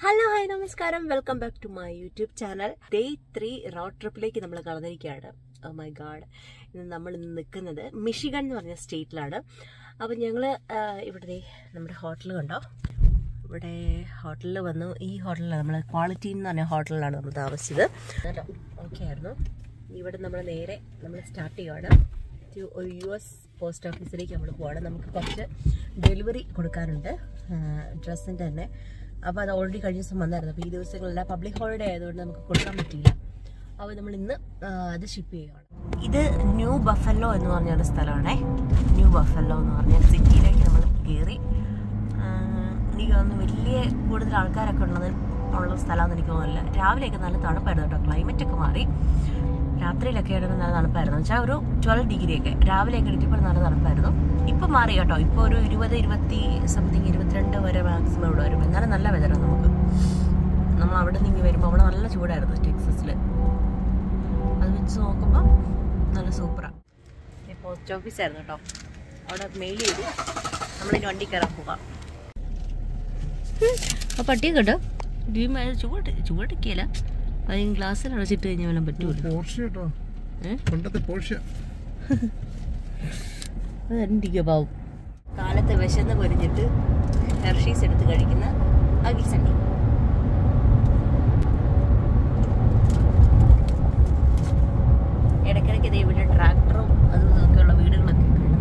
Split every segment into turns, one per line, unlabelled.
Hello hi നമസ്കാരം, welcome back to my YouTube channel. Day 3 road ട്രിപ്പിലേക്ക് നമ്മൾ കടന്നിരിക്കുകയാണ്. ഓ മൈ ഗാഡ്, നമ്മൾ ഇന്ന് നിൽക്കുന്നത് മിഷിഗൺ എന്ന് പറഞ്ഞ സ്റ്റേറ്റിലാണ്. അപ്പം ഞങ്ങൾ ഇവിടെ നമ്മുടെ ഹോട്ടൽ കണ്ടോ, ഇവിടെ ഹോട്ടലിൽ വന്നു. ഈ ഹോട്ടലിലാണ് നമ്മൾ ക്വാളിറ്റി എന്ന് പറഞ്ഞ ഹോട്ടലിലാണ് നമ്മൾ താമസിച്ചത്. കേട്ടോ, ഓക്കെ ആയിരുന്നു. ഇവിടെ നമ്മൾ നേരെ സ്റ്റാർട്ട് ചെയ്യുകയാണ്. ഒരു US പോസ്റ്റ് ഓഫീസിലേക്ക് നമ്മൾ പോവാണ്. നമുക്ക് കുറച്ച് ഡെലിവറി കൊടുക്കാനുണ്ട് ഡ്രസ്സിൻ്റെ തന്നെ. അപ്പോൾ അത് ഓൾറെഡി കഴിഞ്ഞ ദിവസം വന്നായിരുന്നു. അപ്പോൾ ഈ ദിവസങ്ങളെല്ലാം പബ്ലിക് ഹോളിഡേ ആയതുകൊണ്ട് നമുക്ക് കൊടുക്കാൻ പറ്റിയില്ല. അപ്പോൾ നമ്മൾ ഇന്ന് അത് ഷിപ്പ് ചെയ്യുകയാണ്. ഇത് ന്യൂ ബഫല്ലോ എന്ന് പറഞ്ഞൊരു സ്ഥലമാണേ. ന്യൂ ബഫല്ലോ എന്ന് പറഞ്ഞാൽ സിറ്റിയിലേക്ക് നമ്മൾ കയറി. എനിക്ക് തോന്നുന്നു വലിയ കൂടുതൽ ആൾക്കാരൊക്കെ ഉള്ള സ്ഥലമാണെന്ന് എനിക്ക് തോന്നുന്നില്ല. രാവിലെയൊക്കെ നല്ല തണുപ്പായിരുന്നു കേട്ടോ, ക്ലൈമറ്റൊക്കെ മാറി. രാത്രിയിലൊക്കെ ആയിരുന്നു നല്ല തണുപ്പായിരുന്നു. വെച്ചാൽ ഒരു 12 ഡിഗ്രിയൊക്കെ രാവിലെയൊക്കെ എണീറ്റപ്പോൾ നല്ല തണുപ്പായിരുന്നു. ഇപ്പം മാറി കേട്ടോ, ഇപ്പോൾ ഒരു 22 വരെ മാക്സിമം ഇവിടെ വരും. എന്നാലും നല്ല വെതറാണ് നമുക്ക്. നമ്മൾ അവിടെ നിന്ന് വരുമ്പോൾ അവിടെ നല്ല ചൂടായിരുന്നു ടെക്സസിൽ. അത് വെച്ച് നോക്കുമ്പോൾ നല്ല സൂപ്പറാണ്. പോസ്റ്റ് ഓഫീസായിരുന്നു കേട്ടോ, അവിടെ മെയിൽ ചെയ്തു. നമ്മളിനി വണ്ടി കയറാൻ പോകാം. ആ പട്ടിയെ കേട്ടോ, ചൂടൊക്കെയല്ല, അതിന് ഗ്ലാസ്സിൽ അടച്ചിട്ട് കഴിഞ്ഞാൽ വല്ലതും പറ്റുമല്ലോ. അതെന്തിക്കോ പാവും. കാലത്ത് വിശന്ന് പൊരിഞ്ഞിട്ട് ഹെർഷീസ് എടുത്ത് കഴിക്കുന്ന അഗിസണ്ണി. ഇടയ്ക്കിടയ്ക്ക് ഇവിടെ ട്രാക്ടറും അതും ഒക്കെയുള്ള വീടുകളൊക്കെ കാണുന്നു.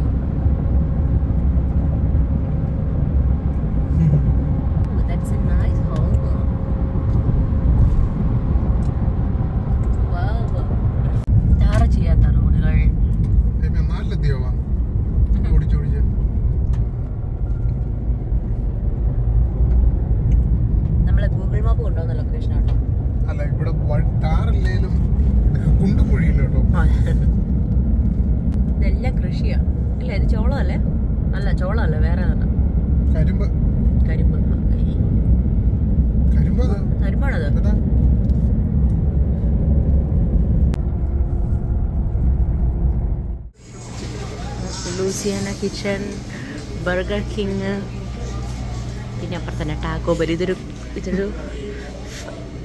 That's a nice home. Wow. Tar ചെയ്യാത്ത റോഡുകൾ. നമ്മളെ ഗൂഗിൾ മാപ്പ് കൊണ്ടുവന്ന ലൊക്കേഷൻ ആട്ടോ.
അല്ല, ഇവിടെ ടാറില്ലേലും കുണ്ടും കുഴിയില്ല കേട്ടോ.
ഇതെല്ലാം കൃഷിയാണ്. ഇല്ല, ഇത് ചോളമല്ലേ? അല്ല, ചോളമല്ല, വേറെ
കരിമ്പ്.
കരിമ്പാണത്. ലൂസിയാന കിച്ചൺ, ബർഗർ കിങ്, പിന്നെ അപ്പുറത്ത് തന്നെ ടാക്കോ ബെൽ. ഇതൊരു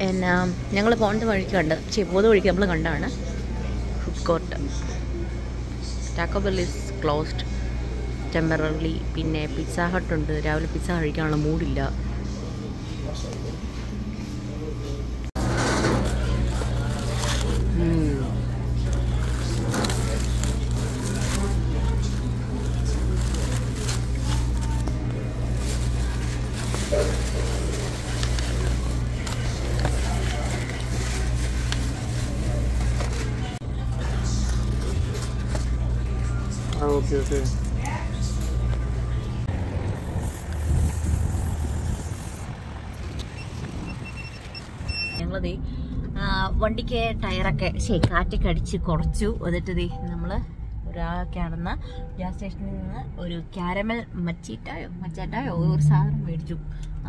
എന്നാ ഞങ്ങൾ പോകുന്ന വഴിക്ക് പോകുന്ന വഴിക്ക് നമ്മൾ കണ്ടാണ് food court. Taco bell is closed temporarily. പിന്നെ പിസ്സ ഹട്ട് ഉണ്ട്. രാവിലെ പിസ്സ കഴിക്കാനുള്ള മൂഡില്ല.
ഓക്കെ.
ഞങ്ങളത് വണ്ടിക്ക് ടയറൊക്കെ കാറ്റൊക്കെ അടിച്ച് കുറച്ചു. എന്നിട്ട് നമ്മൾ ഒരാൾക്കാണെന്ന ഗ്യാസ് സ്റ്റേഷനിൽ നിന്ന് ഒരു കാരമൽ മച്ചാറ്റായോ ഒരു സാധനം മേടിച്ചു.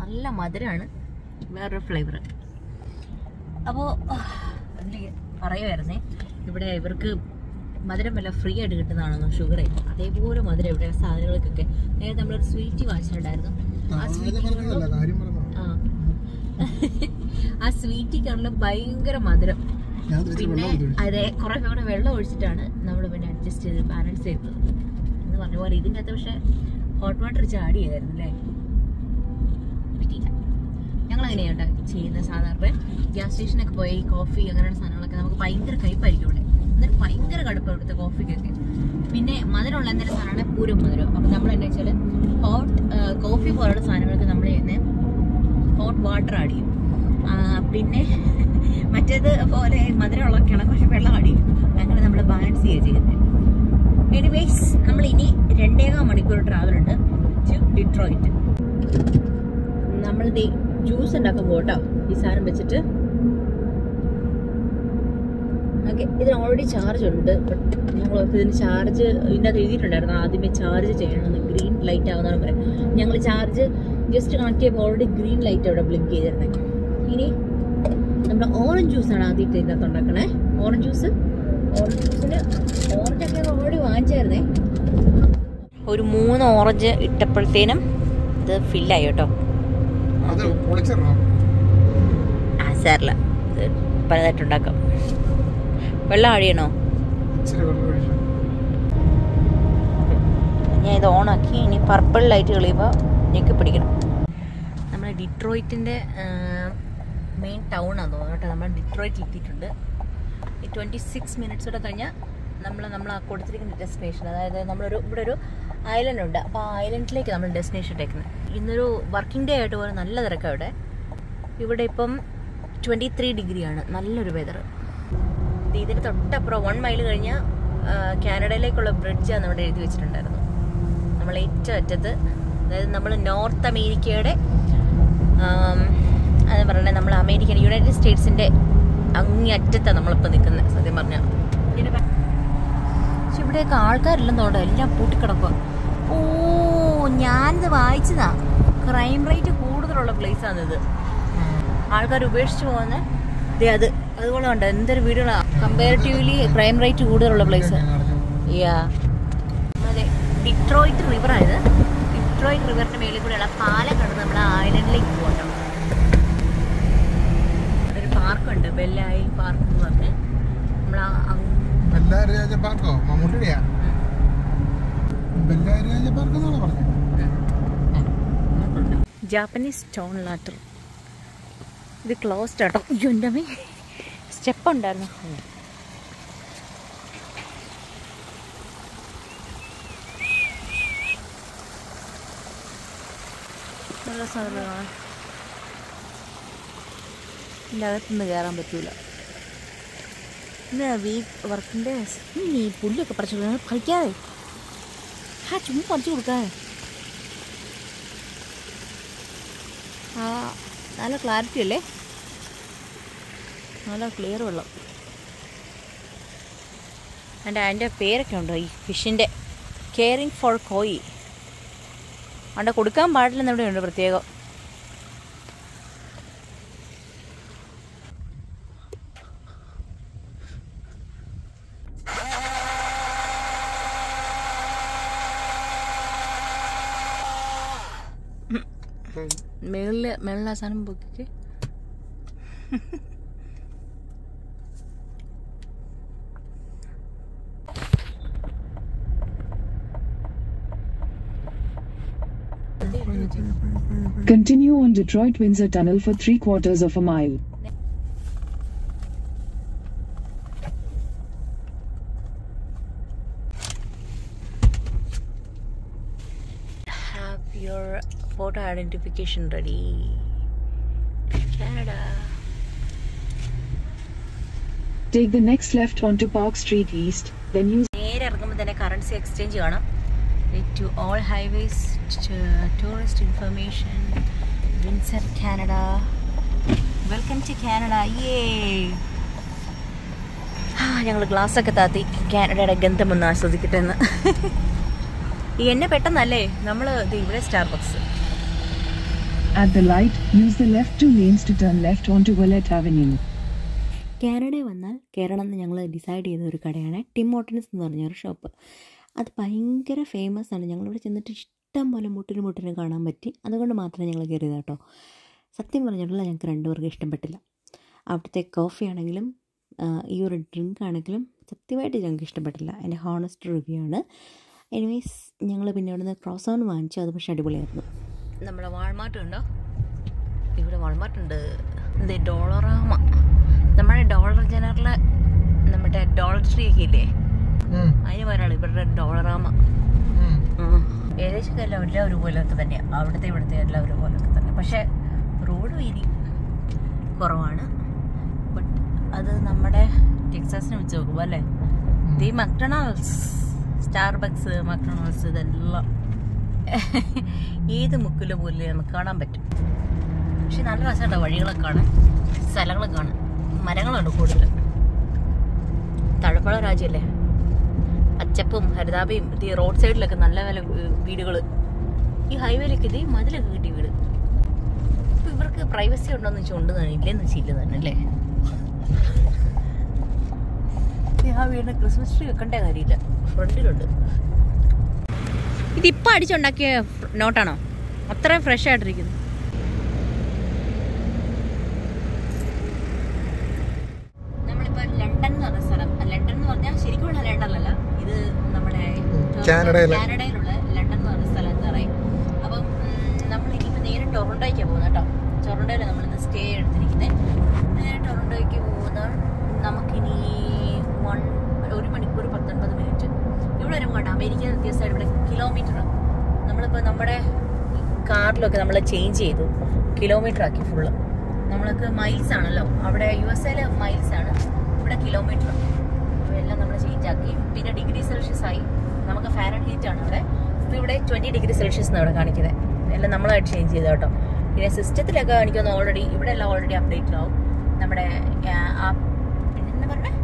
നല്ല മധുരമാണ്, വേറൊരു ഫ്ലേവർ. അപ്പോൾ പറയുമായിരുന്നേ, ഇവിടെ ഇവർക്ക് മധുരം വല്ല ഫ്രീ ആയിട്ട് കിട്ടുന്നതാണെന്നോ, ഷുഗർ അതേപോലെ മധുരം ഇവിടെ സാധനങ്ങൾക്കൊക്കെ. നേരത്തെ നമ്മളൊരു സ്വീറ്റ് വാങ്ങിച്ചിട്ടുണ്ടായിരുന്നു. ആ സ്വീറ്റിക്കാണല്ലോ ഭയങ്കര മധുരം. പിന്നെ അതെ, കുറെ കൂടെ വെള്ളം ഒഴിച്ചിട്ടാണ് നമ്മൾ പിന്നെ അഡ്ജസ്റ്റ് ചെയ്ത് ബാലൻസ് ചെയ്തത് എന്ന് പറഞ്ഞ പോലെ. ഇതിൻ്റെ അകത്ത് പക്ഷെ ഹോട്ട് വാട്ടർ ചാടി ചെയ്തായിരുന്നു അല്ലേ, പറ്റിയില്ല. ഞങ്ങളങ്ങനെയാണ് ചെയ്യുന്ന. സാധാരണ ഗ്യാസ് സ്റ്റേഷനൊക്കെ പോയി കോഫി അങ്ങനെയുള്ള സാധനങ്ങളൊക്കെ നമുക്ക് ഭയങ്കര കയ്പായിരിക്കും ഇവിടെ. എന്നിട്ട് ഭയങ്കര കടുപ്പം ഇവിടുത്തെ കോഫിക്കൊക്കെ. പിന്നെ മധുരമുള്ള എന്തെങ്കിലും സാധനമാണ് പൂരം മധുരം. അപ്പം നമ്മൾ എന്താ വെച്ചാൽ ഹോട്ട് കോഫി പോലുള്ള സാധനങ്ങൾക്ക് നമ്മൾ ചെയ്യുന്നത് ഹോട്ട് വാട്ടർ ആഡ് ചെയ്യും. പിന്നെ മറ്റേത് പോലെ മധുരമുള്ളതൊക്കെയാണ് പക്ഷെ വെള്ളം ആഡ് ചെയ്യും. അങ്ങനെ നമ്മൾ ബാലൻസ് ചെയ്യുന്നത്. എനിവേസ്, നമ്മൾ ഇനി 2.5 മണിക്കൂർ ട്രാവൽ ഉണ്ട് ടു ഡിട്രോയിറ്റ്. നമ്മളിത് ജ്യൂസ് ഉണ്ടാക്കാൻ പോട്ടോ, ഈ സാധനം വെച്ചിട്ട്. ഓക്കെ, ഇതിന് ഓൾറെഡി ചാർജ് ഉണ്ട്. ബട്ട് ഞങ്ങൾ ഇതിന് ചാർജ് ഇതിൻ്റെ അത് എഴുതിയിട്ടുണ്ടായിരുന്നു, ആദ്യമേ ചാർജ് ചെയ്യണമെന്ന്. ഗ്രീൻ ലൈറ്റ് ആവുന്നതാണ് പറയാം. ഞങ്ങൾ ചാർജ് ജസ്റ്റ് കണക്ട് ചെയ്യുമ്പോൾ ഓൾറെഡി ഗ്രീൻ ലൈറ്റ് അവിടെ ബ്ലിങ്ക് ചെയ്തിരുന്നത്. ഇനി നമ്മുടെ ഓറഞ്ച് ജ്യൂസാണ് ആദ്യമായിട്ട് ഇതിനകത്ത് ഉണ്ടാക്കണേ. ഓറഞ്ചിന് ഓറഞ്ചൊക്കെ ഓൾറെഡി വാങ്ങിച്ചായിരുന്നേ. ഒരു 3 ഓറഞ്ച് ഇട്ടപ്പോഴത്തേനും ഇത് ഫില്ലായി കേട്ടോ. സാറില്ല, പലതായിട്ടുണ്ടാക്കാം. വെള്ളം അഴിയണോ? ഞാൻ ഇത് ഓണാക്കി. ഇനി പർപ്പിൾ ലൈറ്റ് കളിയുമ്പോൾ ഞെക്കി പിടിക്കണം. നമ്മൾ ഡിട്രോയിറ്റിൻ്റെ മെയിൻ ടൗൺ ആണെന്ന് തോന്നുന്നു കേട്ടോ. നമ്മൾ ഡിട്രോയിറ്റിൽ എത്തിയിട്ടുണ്ട്. ഈ 26 മിനിറ്റ്സ് കൂടെ കഴിഞ്ഞാൽ നമ്മൾ ആ കൊടുത്തിരിക്കുന്ന ഡെസ്റ്റിനേഷൻ, അതായത് ഇവിടെ ഒരു ഐലൻഡ് ഉണ്ട്. അപ്പോൾ ആ ഐലൻഡിലേക്ക് നമ്മൾ ഡെസ്റ്റിനേഷൻ ഇട്ടേക്കുന്നത്. ഇന്നൊരു വർക്കിംഗ് ഡേ ആയിട്ട് പോലെ നല്ല തിരക്കാണ് ഇവിടെ. ഇപ്പം 23 ഡിഗ്രിയാണ്, നല്ലൊരു വെതർ. ഇതിന് തൊട്ടപ്പുറം 1 മൈൽ കഴിഞ്ഞാൽ കാനഡയിലേക്കുള്ള ബ്രിഡ്ജാണ് നമ്മുടെ എഴുതി വെച്ചിട്ടുണ്ടായിരുന്നു. നമ്മൾ ഏറ്റവും അറ്റത്ത്, അതായത് നമ്മൾ നോർത്ത് അമേരിക്കയുടെ അത് പറഞ്ഞാൽ നമ്മൾ യുണൈറ്റഡ് സ്റ്റേറ്റ്സിൻ്റെ അങ്ങേ അറ്റത്താണ് നമ്മളിപ്പോൾ നിൽക്കുന്നത് സത്യം പറഞ്ഞാൽ. പക്ഷെ ഇവിടെയൊക്കെ ആൾക്കാരില്ലെന്ന് തോന്നുന്നു, എല്ലാം പൂട്ടിക്കിടക്കുക. ഓ, ഞാനിത് വായിച്ചതാ, ക്രൈം റേറ്റ് കൂടുതലുള്ള പ്ലേസാണിത്. ആൾക്കാർ ഉപേക്ഷിച്ച് പോകുന്നത് അതുപോലെ ഉണ്ട്. എന്തൊരു വീടുകളാണ് കമ്പാരിറ്റീവ്ലി ക്രൈം റേറ്റ് കൂടുതലുള്ള പ്ലേസ്. അതെ, ഡിട്രോയിറ്റ് റിവറായത്. ഡിട്രോയിറ്റ് റിവറിന്റെ മേളിൽ കൂടെയുള്ള പാലം കടന്ന് നമ്മൾ ഐലൻഡിലേക്ക് പോകണം. ഒരു പാർക്കുണ്ട്, ബെല്ലൈൽ പാർക്ക് എന്ന് പറഞ്ഞ്. Japanese stone lantern. ഇത് ക്ലോസ്ഡ് ആട്ടോ. അയ്യോ എൻ്റെ അമ്മേ, സ്റ്റെപ്പ് ഉണ്ടായിരുന്നു. നല്ല സാധനമാണ്. ഇതിൻ്റെ അകത്തുനിന്ന് കയറാൻ പറ്റൂല. ഇന്ന് വീക്ക് വർക്കിൻ്റെ ഈ പുല്ലൊക്കെ പറിച്ചു കളിക്കാതെ ചുമ്മാ പറിച്ചു കൊടുക്കാതെ. നല്ല ക്ലാരിറ്റി അല്ലേ, നല്ല ക്ലിയർ വെള്ളം. അതിൻ്റെ പേരൊക്കെ ഉണ്ടോ ഈ ഫിഷിൻ്റെ? കെയറിങ് ഫോർ കോയി. അവിടെ കൊടുക്കാൻ പാടില്ലെന്ന് ഇവിടെ ഉണ്ട് പ്രത്യേകം. മേളിലെ സാധനം പൊക്കിക്ക്.
Continue on Detroit-Windsor Tunnel for 3/4 of a mile.
Have your photo identification ready. Canada.
Take the next left onto Park Street East, then use.
നേരെ ഇറങ്ങുമ്പോൾ തന്നെ കറൻസി എക്സ്ചേഞ്ച് കാണാം. To all highways, tourist information, Windsor, Canada. Welcome to Canada. Yay! ഞങ്ങൾ ഗ്ലാസ്സൊക്കെ താത്തി കാനഡയുടെ ഗന്ധം ഒന്ന് ആസ്വദിക്കട്ടെ എന്ന്. എന്നെ പെട്ടെന്നല്ലേ നമ്മൾ ഇവിടെ Starbucks.
At the light, use the left 2 lanes to turn left onto Willett Avenue.
കാനഡയിൽ വന്നാൽ കയറണം എന്ന് ഞങ്ങൾ ഡിസൈഡ് ചെയ്ത ഒരു കടയാണ് ടിം ഹോർട്ടൻസ് എന്ന് പറഞ്ഞൊരു ഷോപ്പ്. അത് ഭയങ്കര ഫേമസ് ആണ്. ഞങ്ങളിവിടെ ചെന്നിട്ട് ഇഷ്ടം പോലെ മുട്ടിന് കാണാൻ പറ്റി. അതുകൊണ്ട് മാത്രമേ ഞങ്ങൾ കയറിയത് കേട്ടോ. സത്യം പറഞ്ഞിട്ടുള്ള ഞങ്ങൾക്ക് രണ്ടുപേർക്കും ഇഷ്ടപ്പെട്ടില്ല. അവിടുത്തെ കോഫി ആണെങ്കിലും ഈ ഒരു ഡ്രിങ്ക് ആണെങ്കിലും സത്യമായിട്ട് ഞങ്ങൾക്ക് ഇഷ്ടപ്പെട്ടില്ല. എൻ്റെ ഹോണസ്റ്റ് റിവ്യൂ ആണ്. എനിവേസ് ഞങ്ങൾ പിന്നെ ഇവിടെ നിന്ന് ക്രോസോൺ വാങ്ങിച്ചു. അത് പക്ഷേ അടിപൊളിയായിരുന്നു. നമ്മുടെ വാൾമാർട്ട് ഉണ്ടോ? ഇവിടെ വാൾമാർട്ട് ഉണ്ട്. ഇത് ഡോളറാമ, നമ്മുടെ ഡോളർ ജനറൽ, നമ്മുടെ ഡോളർ ട്രീ ഒക്കെ ഇല്ലേ, അതിന് പേരാണ് ഇവരുടെ ഡോളറാമ. ഏകദേശം എല്ലാം ഒരുപോലൊക്കെ തന്നെയാണ്. അവിടുത്തെ ഇവിടുത്തെ എല്ലാം ഒരുപോലൊക്കെ തന്നെ. പക്ഷേ റോഡ് വീതി കുറവാണ്. ബട്ട് അത് നമ്മുടെ ടെക്സാസിനെ വെച്ച് നോക്കുമ്പോൾ അല്ലേ, ഈ മക്ഡൊണാൾഡ്സ്, സ്റ്റാർബക്സ്, മക്ഡൊണാൾഡ്സ് ഇതെല്ലാം ഏത് മുക്കിലും പോലും നമുക്ക് കാണാൻ പറ്റും. പക്ഷെ നല്ല രസമുണ്ട് വഴികളൊക്കെ കാണാൻ, സ്ഥലങ്ങളൊക്കെ കാണാൻ. മരങ്ങളുണ്ട് കൂടുതൽ. തഴപ്പള രാജ്യമല്ലേ, അച്ചപ്പും ഹരിതാപയും. ഇത് റോഡ് സൈഡിലൊക്കെ നല്ല നല്ല വീടുകൾ. ഈ ഹൈവേയിലൊക്കെ ഇത് മതിലൊക്കെ കിട്ടിയ വീട്. ഇപ്പം ഇവർക്ക് പ്രൈവസി ഉണ്ടോയെന്ന് വെച്ചാൽ ഉണ്ട് തന്നെ, ഇല്ലെന്ന് വെച്ചാൽ ഇല്ല തന്നെ അല്ലേ. ആ വീടിന് ക്രിസ്മസ് ട്രീ വെക്കേണ്ട കാര്യമില്ല, ഫ്രണ്ടിലുണ്ട്. ഇതിപ്പോൾ അടിച്ചുണ്ടാക്കിയ നോട്ടാണോ? അത്രയും ഫ്രഷ് ആയിട്ടിരിക്കുന്നു.
കാനഡയിലുള്ള
ലണ്ടൻ എന്ന് പറഞ്ഞ സ്ഥലത്ത് പറയും. അപ്പം നമ്മൾ ഇനിയിപ്പോൾ നേരെ ടൊറന്റോയ്ക്കാണ് പോകുന്നത് കേട്ടോ. ടൊറന്റോയിൽ നമ്മളിന്ന് സ്റ്റേ എടുത്തിരിക്കുന്നത്. നേരെ ടൊറന്റോയ്ക്ക് പോകുന്ന നമുക്കിനി 1 മണിക്കൂർ 19 മിനിറ്റ് ഇവിടെ വരും കേട്ടോ. അമേരിക്ക വ്യത്യാസമായിട്ട് ഇവിടെ കിലോമീറ്റർ നമ്മളിപ്പോൾ നമ്മുടെ കാറിലൊക്കെ നമ്മൾ ചേഞ്ച് ചെയ്തു, കിലോമീറ്റർ ആക്കി ഫുള്ള്. നമ്മൾക്ക് മൈൽസ് ആണല്ലോ, അവിടെ USA മൈൽസ് ആണ്, ഇവിടെ കിലോമീറ്റർ. എല്ലാം നമ്മൾ ചേഞ്ച് ആക്കി. പിന്നെ ഡിഗ്രി സെൽഷ്യസ് ആയി, നമുക്ക് ഫാരൻഹീറ്റ് ആണ് ഇവിടെ. ഇപ്പോൾ ഇവിടെ 20 ഡിഗ്രി സെൽഷ്യസ് ആണ് ഇവിടെ കാണിക്കുന്നത്. എല്ലാം നമ്മളായിട്ട് ചേഞ്ച് ചെയ്ത് കേട്ടോ. പിന്നെ സിസ്റ്റത്തിലൊക്കെ കാണിക്കുന്ന ഓൾറെഡി ഇവിടെ എല്ലാം ഓൾറെഡി അപ്ഡേറ്റഡ് ആവും. നമ്മുടെ പിന്നെ എന്താ പറഞ്ഞത്,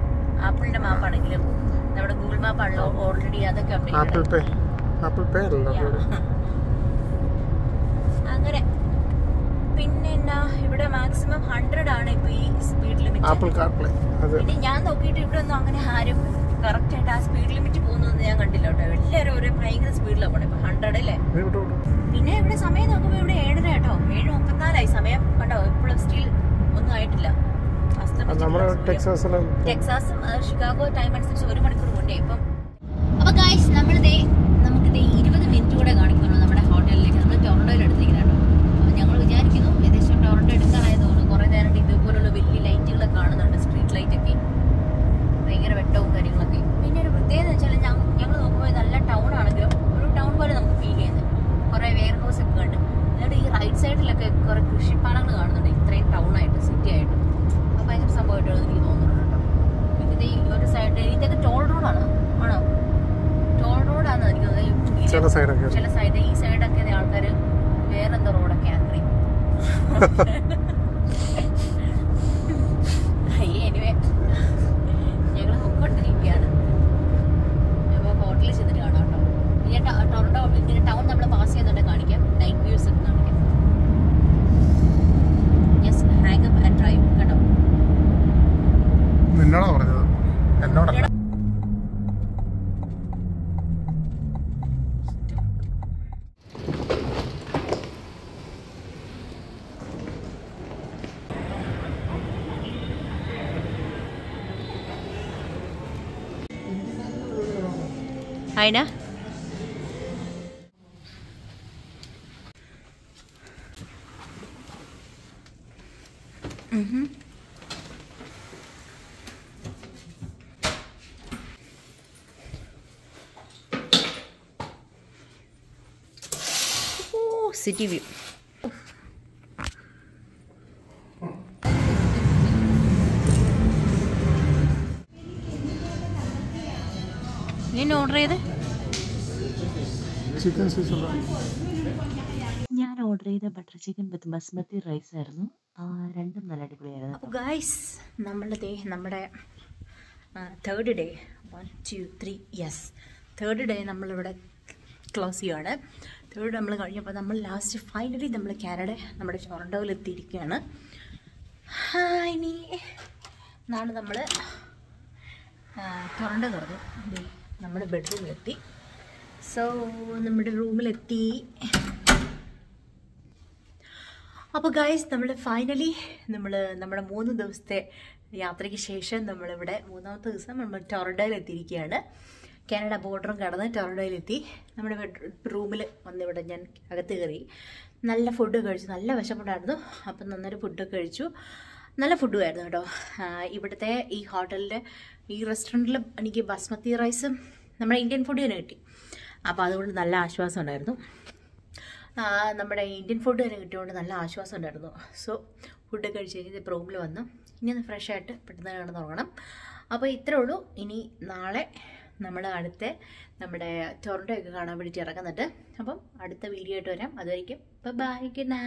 ആപ്പിളിൻ്റെ മാപ്പാണെങ്കിലും നമ്മുടെ ഗൂഗിൾ മാപ്പാണല്ലോ ഓൾറെഡി അതൊക്കെ അപ്ഡേറ്റ്. അങ്ങനെ പിന്നെ എന്നാ ഇവിടെ മാക്സിമം 100 ആണ് ഇപ്പൊ ഈ സ്പീഡ് ലിമിറ്റ്. പിന്നെ ഞാൻ നോക്കിയിട്ട് ഇവിടെ ഒന്നും അങ്ങനെ ആരും കറക്റ്റ് ആയിട്ട് ആ സ്പീഡ് ലിമിറ്റ് പോകുന്നതെന്ന് ഞാൻ കണ്ടില്ല കേട്ടോ. എല്ലാവരും ഒരു ഭയങ്കര സ്പീഡിലാണ് പോണേ. ഇപ്പൊ 100 അല്ലേ. പിന്നെ ഇവിടെ സമയം നോക്കുമ്പോൾ ഇവിടെ 7:30 കേട്ടോ. 7:34 സമയം കണ്ടോ. ഇപ്പോഴും സ്റ്റിൽ ഒന്നും ആയിട്ടില്ല. ടെക്സാസും ഷിക്കാഗോ ടൈം അനുസരിച്ച് 1 മണിക്കൂർ മുന്നേ ഇപ്പം. അപ്പൊ ഗൈസ് നമുക്കിത് 20 മിനിറ്റ് കൂടെ കാണിക്കുള്ളൂ നമ്മുടെ ഹോട്ടലിലേക്ക്. നമ്മൾ ടൊറന്റോയിൽ എടുത്തിരിക്കുന്നത് കേട്ടോ. അപ്പൊ ഞങ്ങൾ വിചാരിക്കുന്നു ഏകദേശം ടൊറന്റോ എടുക്കാനായത് തോന്നുന്നു. കുറെ നേരം ഇതുപോലുള്ള വലിയ ലൈറ്റുകളൊക്കെ കാണുന്നുണ്ട്, സ്ട്രീറ്റ് ലൈറ്റ് ഒക്കെ, ഭയങ്കര വെട്ടവും കാര്യങ്ങളൊക്കെ. പിന്നെ ഒരു പ്രത്യേകത വെച്ചാൽ ഞങ്ങൾ നോക്കുമ്പോൾ നല്ല ടൗൺ ആണെങ്കിലും ഒരു ടൗൺ പോലെ നമുക്ക് ഫീൽ ചെയ്യുന്നത്. കുറെ വെയർ ഹൗസ് ഒക്കെ ഉണ്ട്. എന്നിട്ട് ഈ റൈറ്റ് സൈഡിലൊക്കെ കുറെ കൃഷിപ്പാടങ്ങൾ കാണുന്നുണ്ട്, ഇത്രയും ടൗൺ ആയിട്ട് സിറ്റി ആയിട്ട്. അപ്പോൾ ഭയങ്കര സംഭവമായിട്ട് എനിക്ക് തോന്നുന്നുണ്ട് കേട്ടോ. പിന്നെ ഈ ഒരു സൈഡ് ഇതൊക്കെ ടോൾ റോഡാണ്, ആണോ? ടോൾ റോഡാണെന്ന് എനിക്ക് തോന്നുന്നത് ചില സൈഡ്. ഈ സൈഡൊക്കെ ആൾക്കാർ വേറെന്താ റോഡൊക്കെ ആഗ്രഹിക്കും. എനിവേ ഞങ്ങൾ പൊക്കോണ്ടിരിക്കുകയാണ്. അപ്പോൾ ഹോട്ടലിൽ ചെന്നിട്ട് കാണാം കേട്ടോ. ഇനി ടൊറന്റോ ഇങ്ങനെ ടൗൺ നമ്മൾ പാസ് ചെയ്യുന്നുണ്ട് കാണിക്കാം, നൈറ്റ് വ്യൂസ് ഒക്കെ കാണിക്കാം. Yes, hang up and drive കേട്ടോ.
നിന്നോടാ പറഞ്ഞത്, എന്നോടല്ല.
Aina? Oh, city view. ഞാൻ ഓർഡർ ചെയ്ത് butter chicken with basmati rice ആയിരുന്നു. രണ്ടും നല്ല അടിപൊളിയായിരുന്നു. അപ്പോൾ ഗൈസ് നമ്മുടെ 3rd day 1 2 3 yes 3rd day നമ്മളിവിടെ ക്ലോസ് ചെയ്യുകയാണ്. 3rd നമ്മൾ കഴിഞ്ഞപ്പോൾ നമ്മൾ ലാസ്റ്റ് ഫൈനലി നമ്മൾ കാനഡ നമ്മുടെ ടൊറന്റോയിൽ എത്തിയിരിക്കുകയാണ്. ഇനി നാളെ നമ്മൾ ടൊറന്റോ തുറന്നു നമ്മുടെ ബെഡ്റൂമിലെത്തി. സോ നമ്മുടെ റൂമിലെത്തി. അപ്പോൾ ഗൈസ് നമ്മൾ ഫൈനലി നമ്മുടെ 3 ദിവസത്തെ യാത്രയ്ക്ക് ശേഷം നമ്മളിവിടെ 3ാമത്തെ ദിവസം നമ്മൾ ടൊറന്റോയിൽ എത്തിയിരിക്കുകയാണ്. കാനഡ ബോർഡറും കടന്ന് ടൊറന്റോയിലെത്തി. നമ്മുടെ റൂമിൽ വന്നിവിടെ ഞാൻ അകത്ത് കയറി. നല്ല ഫുഡ് കഴിച്ചു, നല്ല വിശപ്പുണ്ടായിരുന്നു. അപ്പം നന്നൊരു ഫുഡൊക്കെ കഴിച്ചു. നല്ല ഫുഡുമായിരുന്നു കേട്ടോ. ഇവിടുത്തെ ഈ ഹോട്ടലിൻ്റെ ഈ റെസ്റ്റോറൻറ്റിൽ എനിക്ക് ബസ്മതി റൈസും നമ്മുടെ ഇന്ത്യൻ ഫുഡ് തന്നെ കിട്ടി. അപ്പോൾ അതുകൊണ്ട് നല്ല ആശ്വാസം ഉണ്ടായിരുന്നു. നമ്മുടെ ഇന്ത്യൻ ഫുഡ് തന്നെ കിട്ടിയതുകൊണ്ട് നല്ല ആശ്വാസം ഉണ്ടായിരുന്നു. സോ ഫുഡ് കഴിച്ച് കഴിഞ്ഞ് ഇപ്പോൾ റൂമിൽ വന്നു. ഇനി ഒന്ന് ഫ്രഷ് ആയിട്ട് പെട്ടെന്ന് കിടന്ന് തുടങ്ങണം. അപ്പോൾ ഇത്രേ ഉള്ളൂ. ഇനി നാളെ നമ്മൾ നമ്മുടെ ടൊറന്റോ ഒക്കെ കാണാൻ വേണ്ടിയിട്ട് ഇറങ്ങുന്നുണ്ട്. അപ്പം അടുത്ത വീഡിയോ ആയിട്ട് വരാം. അതുവരെയ്ക്കും ബൈ, ഗുഡ് നൈറ്റ്.